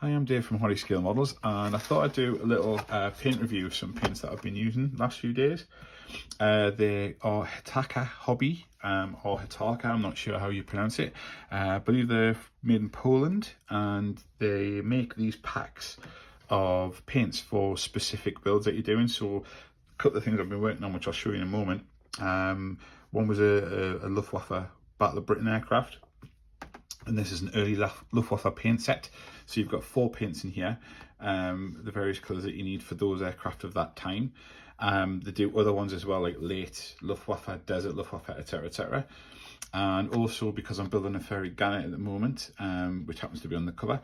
Hi, I'm Dave from Hobby Scale Models, and I thought I'd do a little paint review of some paints that I've been using the last few days. They are Hataka Hobby, or Hataka, I'm not sure how you pronounce it. I believe they're made in Poland, and they make these packs of paints for specific builds that you're doing. So a couple of things I've been working on, which I'll show you in a moment. One was a Luftwaffe Battle of Britain aircraft. And this is an early Luftwaffe paint set. So you've got 4 paints in here, the various colours that you need for those aircraft of that time. They do other ones as well, like late Luftwaffe, desert Luftwaffe, etc, etc. And also, because I'm building a ferry Gannet at the moment, which happens to be on the cover,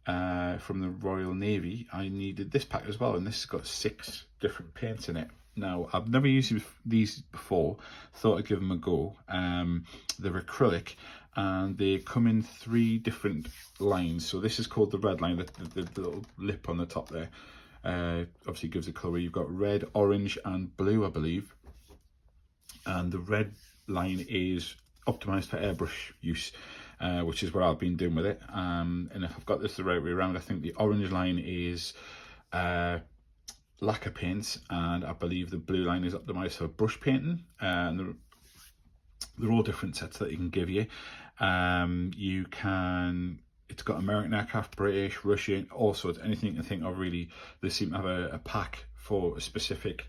from the Royal Navy, I needed this pack as well, and this has got 6 different paints in it. Now, I've never used these before, thought I'd give them a go. They're acrylic, and they come in 3 different lines. So this is called the red line, the little lip on the top there. Obviously gives a colour. You've got red, orange and blue, I believe. And the red line is optimised for airbrush use, which is what I've been doing with it. And if I've got this the right way around, I think the orange line is lacquer paints, and I believe the blue line is optimised for brush painting. And they're all different sets that you can give you. It's got American aircraft, British, Russian, all sorts, anything you can think of really. They seem to have a pack for a specific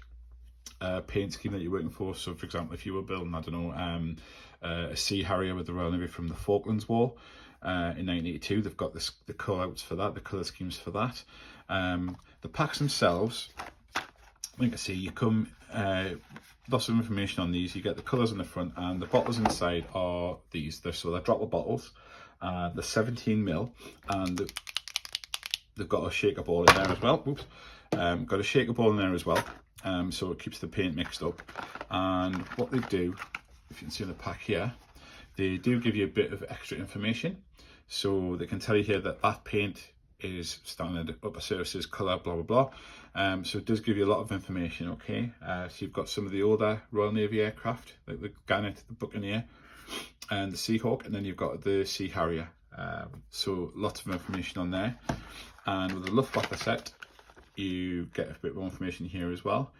paint scheme that you're working for. So for example, if you were building, I don't know, a Sea Harrier with the Royal Navy from the Falklands War in 1982, they've got the colour outs for that, the colour schemes for that. The packs themselves, like I say, you come lots of information on these. You get the colours on the front, and the bottles inside are these. They're dropper bottles. They're 17mm, and they've got a shaker ball in there as well. Oops. Got a shaker ball in there as well, so it keeps the paint mixed up. And what they do, if you can see in the pack here, they do give you a bit of extra information. So they can tell you here that that paint is standard upper surfaces, colour, blah blah blah. So it does give you a lot of information. Okay, so you've got some of the older Royal Navy aircraft, like the Gannet, the Buccaneer and the Seahawk, and then you've got the Sea Harrier. So lots of information on there. And with the Luftwaffe set, you get a bit more information here as well,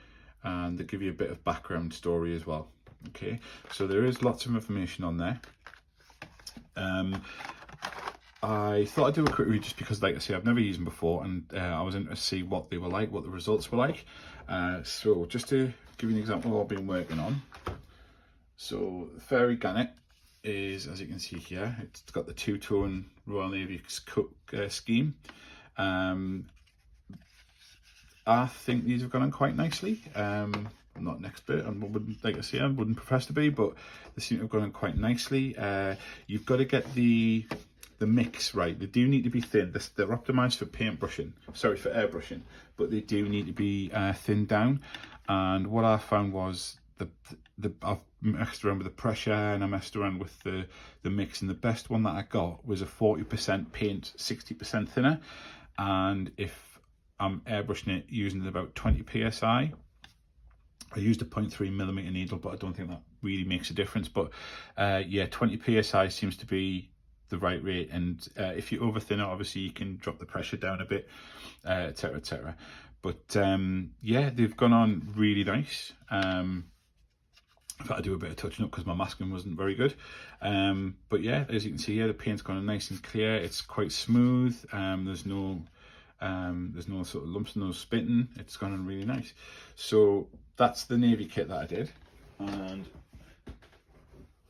and they give you a bit of background story as well. Okay, so there is lots of information on there. I thought I'd do a quick review just because, like I say, I've never used them before, and I was interested to see what they were like, what the results were like. So just to give you an example of what I've been working on. So the Fairy Gannet is, as you can see here, it's got the 2-tone Royal Navy scheme. I think these have gone on quite nicely. I'm not an expert, and wouldn't, like I say, I wouldn't profess to be, but they seem to have gone on quite nicely. You've got to get the mix right. They do need to be thin. They're optimized for paintbrushing, sorry, for airbrushing, but they do need to be thinned down. And what I found was I've messed around with the pressure, and I messed around with the mix, and the best one that I got was a 40% paint, 60% thinner. And if I'm airbrushing it using about 20 psi, I used a 0.3mm needle, but I don't think that really makes a difference. But yeah, 20 psi seems to be the right rate, and if you over thin it, obviously you can drop the pressure down a bit, etc, etc. But yeah, they've gone on really nice. I've had to do a bit of touching up because my masking wasn't very good. But yeah, as you can see here, the paint's gone nice and clear. It's quite smooth. There's no sort of lumps, no spitting. It's gone on really nice. So that's the Navy kit that I did. And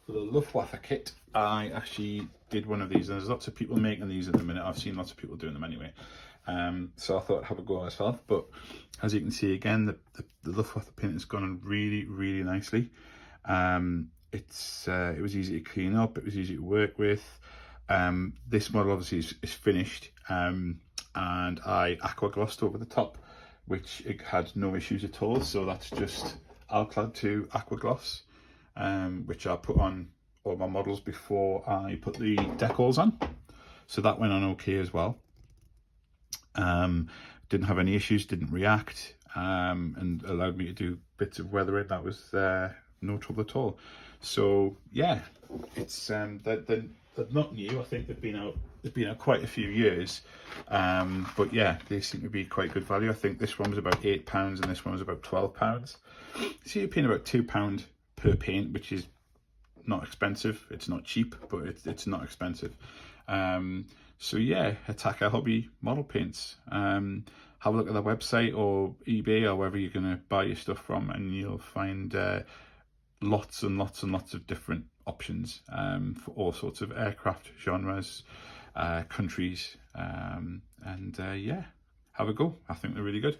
for the Luftwaffe kit, I actually did one of these. There's lots of people making these at the minute. I've seen lots of people doing them anyway. So I thought I'd have a go myself. But as you can see again, the Luftwaffe paint has gone on really, really nicely. It was easy to clean up. It was easy to work with. This model obviously is finished, and I aqua glossed over the top, which it had no issues at all. So that's just Alclad 2 aqua gloss, which I put on all my models before I put the decals on. So that went on okay as well. Didn't have any issues, didn't react, and allowed me to do bits of weathering. That was no trouble at all. So yeah, it's the they're not new. I think they've been out quite a few years, but yeah, they seem to be quite good value. I think this one was about £8 and this one was about £12. So you're paying about £2 per paint, which is not expensive. It's not cheap, but it's not expensive. So yeah, Hataka Hobby model paints. Have a look at their website or eBay or wherever you're going to buy your stuff from, and you'll find lots and lots and lots of different options for all sorts of aircraft genres, countries, and yeah, have a go. I think they're really good.